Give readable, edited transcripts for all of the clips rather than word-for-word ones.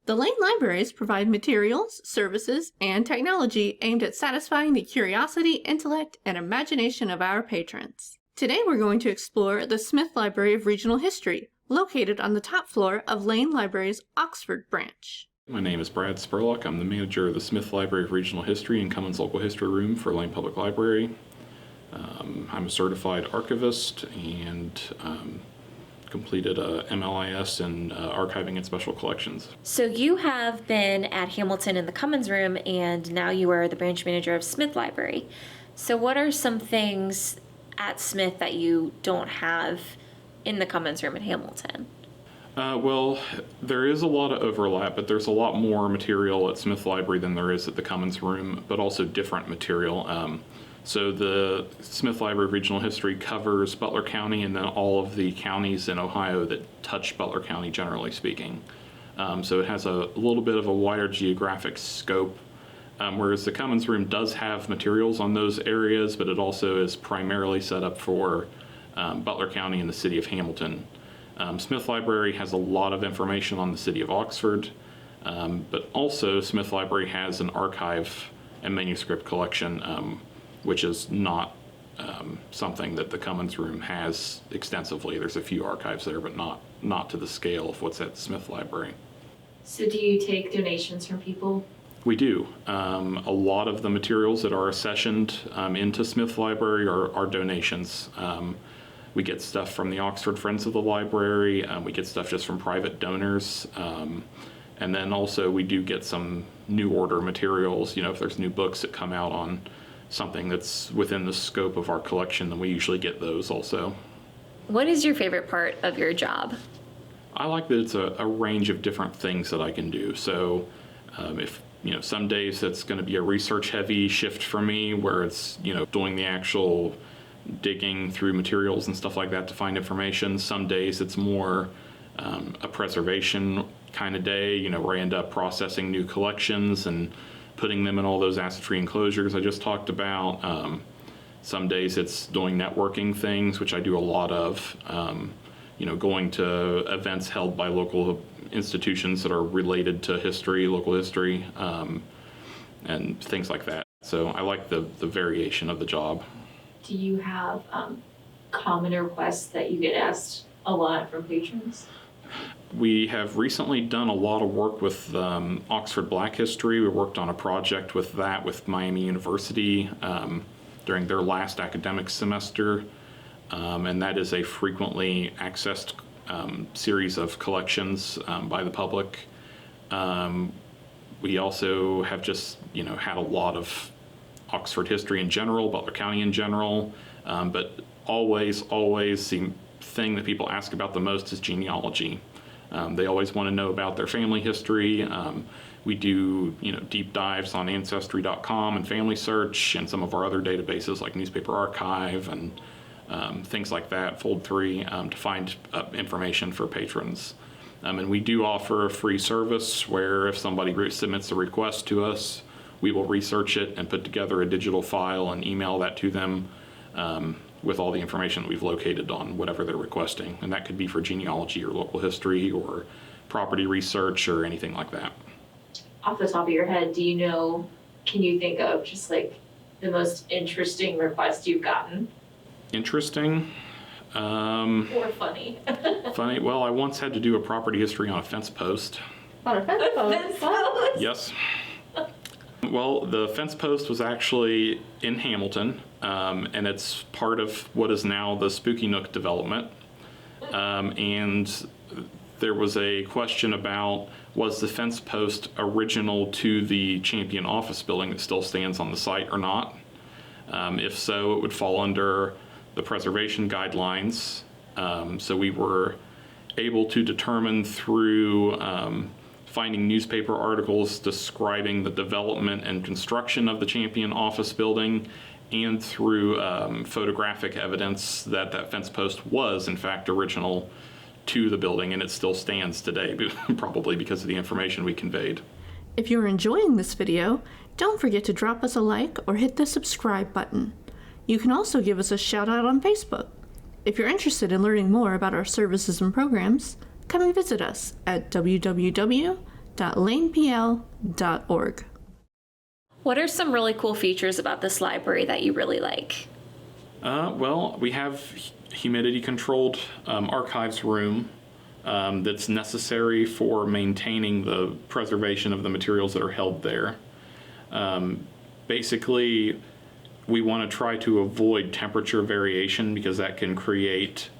The Lane Libraries provide materials, services, and technology aimed at satisfying the curiosity, intellect, and imagination of our patrons. Today we're going to explore the Smith Library of Regional History, located on the top floor of Lane Library's Oxford branch. My name is Brad Spurlock. I'm the manager of the Smith Library of Regional History and Cummins Local History Room for Lane Public Library. I'm a certified archivist and completed a MLIS in archiving and special collections. So you have been at Hamilton in the Cummins Room, and now you are the branch manager of Smith Library. So what are some things at Smith that you don't have in the Cummins Room at Hamilton? Well, there is a lot of overlap, but there's a lot more material at Smith Library than there is at the Cummins Room, but also different material. So the Smith Library of Regional History covers Butler County and then all of the counties in Ohio that touch Butler County, generally speaking. So it has a little bit of a wider geographic scope, whereas the Cummins Room does have materials on those areas, but it also is primarily set up for Butler County and the city of Hamilton. Smith Library has a lot of information on the city of Oxford, but also Smith Library has an archive and manuscript collection, which is not something that the Cummins Room has extensively. There's a few archives there, but not to the scale of what's at the Smith Library. So do you take donations from people? We do. A lot of the materials that are accessioned into Smith Library are donations. We get stuff from the Oxford Friends of the Library. We get stuff just from private donors. And then also we do get some new order materials. You know, if there's new books that come out on something that's within the scope of our collection, then we usually get those also. What is your favorite part of your job? I like that it's a range of different things that I can do. So if, you know, some days it's going to be a research heavy shift for me where it's, you know, doing the actual digging through materials and stuff like that to find information. Some days it's more a preservation kind of day, you know, where I end up processing new collections and putting them in all those asset-free enclosures I just talked about. Some days it's doing networking things, which I do a lot of, you know, going to events held by local institutions that are related to history, local history, and things like that. So I like the variation of the job. Do you have common requests that you get asked a lot from patrons? We have recently done a lot of work with Oxford Black History. We worked on a project with that with Miami University during their last academic semester, and that is a frequently accessed series of collections by the public. We also have just, you know, had a lot of Oxford history in general, Butler County in general, but always the thing that people ask about the most is genealogy. They always want to know about their family history. We do, you know, deep dives on Ancestry.com and Family Search and some of our other databases like Newspaper Archive and things like that, Fold3, to find information for patrons. And we do offer a free service where if somebody submits a request to us, we will research it and put together a digital file and email that to them with all the information that we've located on whatever they're requesting. And that could be for genealogy or local history or property research or anything like that. Off the top of your head, do you know, can you think of just like the most interesting request you've gotten? Interesting? Or funny? Funny? Well, I once had to do a property history on a fence post. On a fence post? Yes. Well, the fence post was actually in Hamilton, and it's part of what is now the Spooky Nook development. And there was a question about, was the fence post original to the Champion office building that still stands on the site or not? If so, it would fall under the preservation guidelines. So we were able to determine through finding newspaper articles describing the development and construction of the Champion office building and through photographic evidence that that fence post was in fact original to the building, and it still stands today, probably because of the information we conveyed. If you're enjoying this video, don't forget to drop us a like or hit the subscribe button. You can also give us a shout out on Facebook. If you're interested in learning more about our services and programs, come and visit us at www.smith.org. www.lanepl.org. What are some really cool features about this library that you really like? Well, we have humidity-controlled archives room that's necessary for maintaining the preservation of the materials that are held there. Basically, we want to try to avoid temperature variation because that can create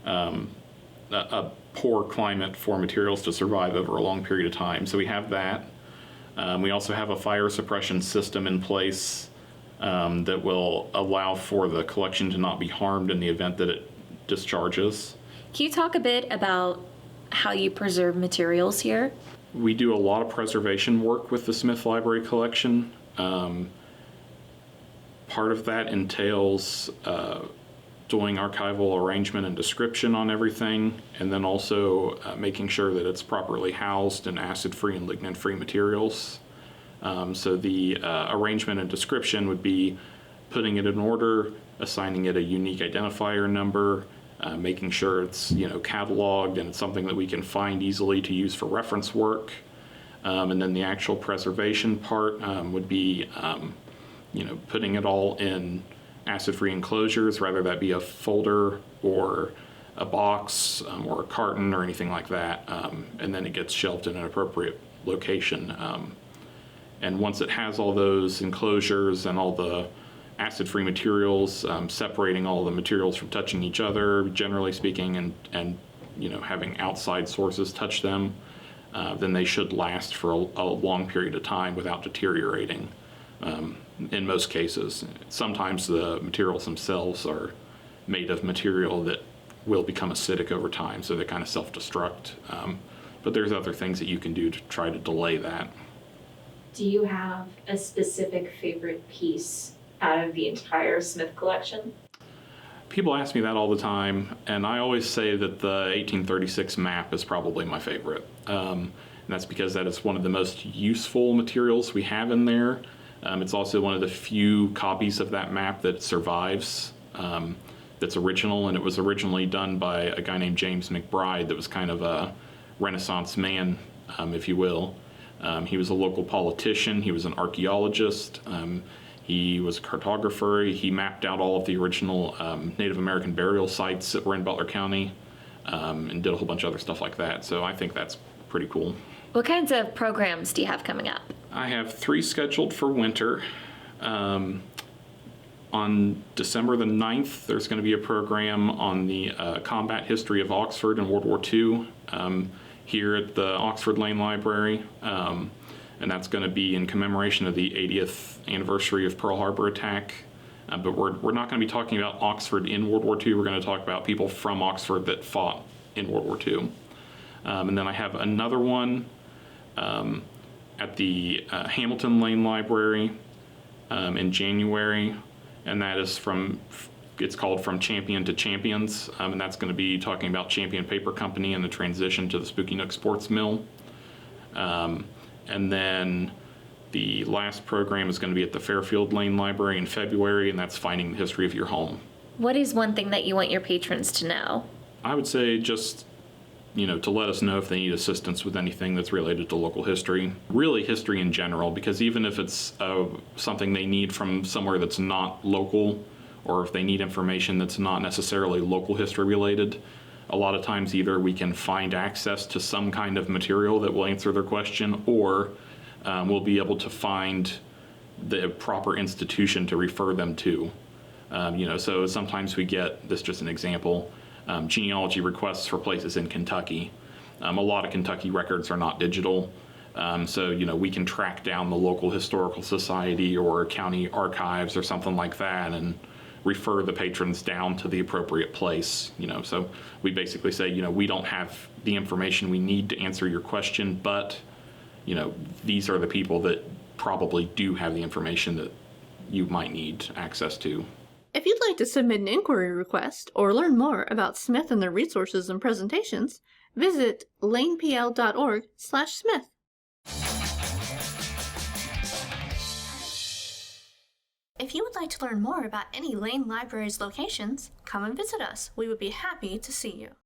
a poor climate for materials to survive over a long period of time. So we have that. We also have a fire suppression system in place that will allow for the collection to not be harmed in the event that it discharges. Can you talk a bit about how you preserve materials here? We do a lot of preservation work with the Smith Library collection. Part of that entails doing archival arrangement and description on everything, and then also making sure that it's properly housed in acid-free and lignin-free materials. So the arrangement and description would be putting it in order, assigning it a unique identifier number, making sure it's cataloged and it's something that we can find easily to use for reference work. And then the actual preservation part would be putting it all in acid-free enclosures, whether that be a folder or a box or a carton or anything like that, and then it gets shelved in an appropriate location. And once it has all those enclosures and all the acid-free materials, separating all the materials from touching each other, generally speaking, and having outside sources touch them, then they should last for a long period of time without deteriorating. In most cases. Sometimes the materials themselves are made of material that will become acidic over time, so they kind of self-destruct. But there's other things that you can do to try to delay that. Do you have a specific favorite piece out of the entire Smith collection? People ask me that all the time, and I always say that the 1836 map is probably my favorite. And that's because that is one of the most useful materials we have in there. It's also one of the few copies of that map that survives that's original, and it was originally done by a guy named James McBride that was kind of a Renaissance man, if you will. He was a local politician, he was an archaeologist, he was a cartographer, he mapped out all of the original Native American burial sites that were in Butler County, and did a whole bunch of other stuff like that, so I think that's pretty cool. What kinds of programs do you have coming up? I have 3 scheduled for winter. On December the 9th, there's going to be a program on the combat history of Oxford in World War II here at the Oxford Lane Library. And that's going to be in commemoration of the 80th anniversary of Pearl Harbor attack. But we're not going to be talking about Oxford in World War II. We're going to talk about people from Oxford that fought in World War II. And then I have another one at the Hamilton Lane Library in January, and that is it's called From Champion to Champions, and that's going to be talking about Champion Paper Company and the transition to the Spooky Nook Sports Mill. And then the last program is going to be at the Fairfield Lane Library in February, and that's Finding the History of Your Home. What is one thing that you want your patrons to know? I would say just to let us know if they need assistance with anything that's related to local history. Really history in general, because even if it's something they need from somewhere that's not local, or if they need information that's not necessarily local history related, a lot of times either we can find access to some kind of material that will answer their question, or we'll be able to find the proper institution to refer them to. So sometimes we get, this is just an example, genealogy requests for places in Kentucky. A lot of Kentucky records are not digital, so we can track down the local historical society or county archives or something like that and refer the patrons down to the appropriate place. So we basically say, we don't have the information we need to answer your question, but these are the people that probably do have the information that you might need access to. If you'd like to submit an inquiry request or learn more about Smith and their resources and presentations, visit lanepl.org/Smith. If you would like to learn more about any Lane Library's locations, come and visit us. We would be happy to see you.